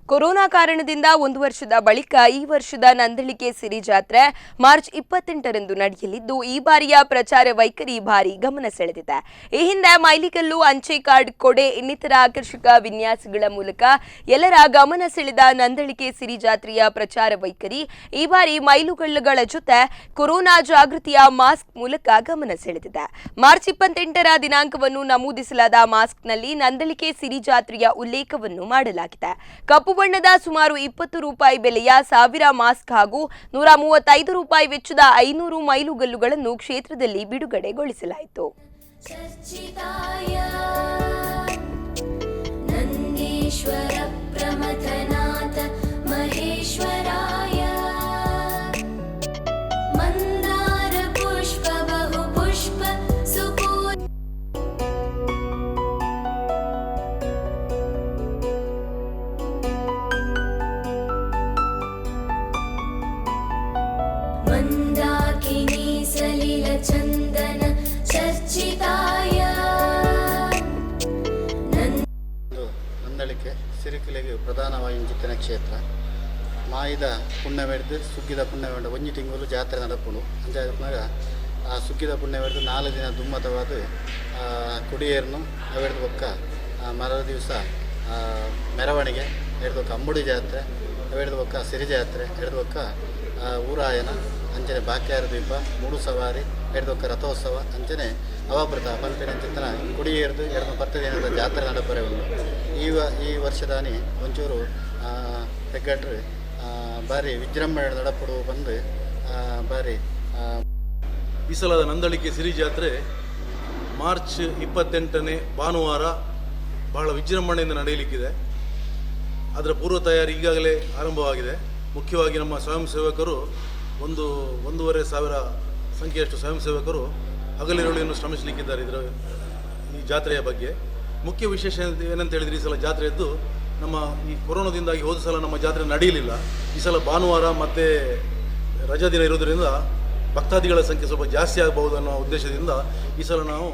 Corona ಕಾರಣದಿಂದ 1 ವರ್ಷದ ಬಳಿಕ ಈ ವರ್ಷದ ನಂದಳಿಕೆ ಸಿರಿ ಜಾತ್ರೆ ಮಾರ್ಚ್ 28ರಂದು ನಡೆಯಲಿದ್ದು ಈ ಬಾರಿಯ ಪ್ರಚಾರ ವೈಖರಿ ಭಾರಿ ಗಮನ ಸೆಳೆದಿದೆ. ಈ ಹಿಂದೆ ಮೈಲಿಗಲ್ಲು, ಅಂಚೆ ಕಾರ್ಡ್, ಕೊಡೆ ಇನ್ನಿತರ ಆಕರ್ಷಕ ವಿನ್ಯಾಸಗಳ ಮೂಲಕ ಎಲ್ಲರ ಗಮನ ಸೆಳೆದ ನಂದಳಿಕೆ ಸಿರಿ ಜಾತ್ರೆಯ ಪ್ರಚಾರ ವೈಖರಿ ಈ ಬಾರಿ ಮೈಲುಗಲ್ಲುಗಳ ಜೊತೆ ಕೊರೋನಾ ಜಾಗೃತಿಯ ಮಾಸ್ಕ್ ಮೂಲಕ ಗಮನ ಸೆಳೆದಿದೆ. ಮಾರ್ಚ್ 28ರ ದಿನಾಂಕವನ್ನು ನಮೂದಿಸಲಾದ ಮಾಸ್ಕ್ನಲ್ಲಿ ನಂದಳಿಕೆ ಸಿರಿ ಜಾತ್ರೆಯ ಉಲ್ಲೇಖವನ್ನು ಮಾಡಲಾಗಿದೆ. ಕಪ್ಪು ಬಣ್ಣದ ಸುಮಾರು 20 ರೂಪಾಯಿ ಬೆಲೆಯ 1000 ಮಾಸ್ಕ್ ಹಾಗೂ 135 ರೂಪಾಯಿ ವೆಚ್ಚದ 500 ಮೈಲುಗಲ್ಲುಗಳನ್ನು ಕ್ಷೇತ್ರದಲ್ಲಿ ಬಿಡುಗಡೆಗೊಳಿಸಲಾಯಿತು. ಚಂದನ ಚರ್ಚಿತಾಯ ನಂದಳಿಕೆ ಸಿರಿಕಿಲೆಗೆ ಪ್ರಧಾನವಾಗಿ ಚಿಂತನ ಕ್ಷೇತ್ರ ಮಾಯಿದ ಪುಣ್ಯವೆಡ್ದು ಸುಗ್ಗಿದ ಪುಣ್ಯವೆಂಡು ಒಂಜಿ ತಿಂಗಳು ಜಾತ್ರೆ ನಡಪುಡು ಅಂಚಾಗ ಆ ಸುಗ್ಗಿದ ಪುಣ್ಯವೆಡ್ದು 4 ದಿನ ದುಮ್ಮತವಾದ ಕುಡಿಯೇರನು ಅವೆಡ್ದು ಬೊಕ್ಕ ಮರದ ದಿವಸ ಮೆರವಣಿಗೆ ಹಿಡಿದು ಬೊಕ್ಕ ಅಂಬುಡಿ ಜಾತ್ರೆ ಅವೆಡ್ದು ಬೊಕ್ಕ ಸಿರಿ ಜಾತ್ರೆ ಹಿಡಿದು ಬೊಕ್ಕ ಊರಾಯನ ಅಂಚನೆ ಬಾಕ್ಯಾರ ದ್ವೀಪ ಮೂಡು ಸವಾರಿ ಹಿಡಿದೊಕ್ಕ ರಥೋತ್ಸವ ಅಂಚನೆ ಅವಾಭೃತ ಪಂಪಿನ ಚಿಂತನ ಕುಡಿಯೇರ್ದು 210 ದಿನದ ಜಾತ್ರೆ ನಡಪರೆ ಉಂಟು. ಈ ವರ್ಷದಾನಿ ಒಂಚೂರು ತೆಗ್ಗಟ್ರು ಬಾರಿ ವಿಜೃಂಭಣೆ ನಡಪಡು ಬಂದು ಬಾರಿ ಈ ಸಲದ ನಂದಳಿಕೆ ಸಿರಿ ಜಾತ್ರೆ ಮಾರ್ಚ್ 28ನೇ ಭಾನುವಾರ ಬಹಳ ವಿಜೃಂಭಣೆಯಿಂದ ನಡೆಯಲಿಕ್ಕಿದೆ. ಅದರ ಪೂರ್ವ ತಯಾರಿ ಈಗಾಗಲೇ ಆರಂಭವಾಗಿದೆ. ಮುಖ್ಯವಾಗಿ ನಮ್ಮ ಸ್ವಯಂ ಸೇವಕರು 1,500 ಸಂಖ್ಯೆಯಷ್ಟು ಸ್ವಯಂ ಸೇವಕರು ಹಗಲಿರುಳಿಯನ್ನು ಶ್ರಮಿಸಲಿಕ್ಕಿದ್ದಾರೆ ಈ ಜಾತ್ರೆಯ ಬಗ್ಗೆ. ಮುಖ್ಯ ವಿಶೇಷ ಏನಂತ ಹೇಳಿದರೆ ಈ ಸಲ ಜಾತ್ರೆಯದ್ದು ನಮ್ಮ ಈ ಕೊರೋನಾದಿಂದಾಗಿ ಹೋದ ಸಲ ನಮ್ಮ ಜಾತ್ರೆ ನಡೆಯಲಿಲ್ಲ. ಈ ಸಲ ಭಾನುವಾರ ಮತ್ತು ರಜಾ ದಿನ ಇರೋದರಿಂದ ಭಕ್ತಾದಿಗಳ ಸಂಖ್ಯೆ ಸ್ವಲ್ಪ ಜಾಸ್ತಿ ಆಗಬಹುದು ಅನ್ನೋ ಉದ್ದೇಶದಿಂದ ಈ ಸಲ ನಾವು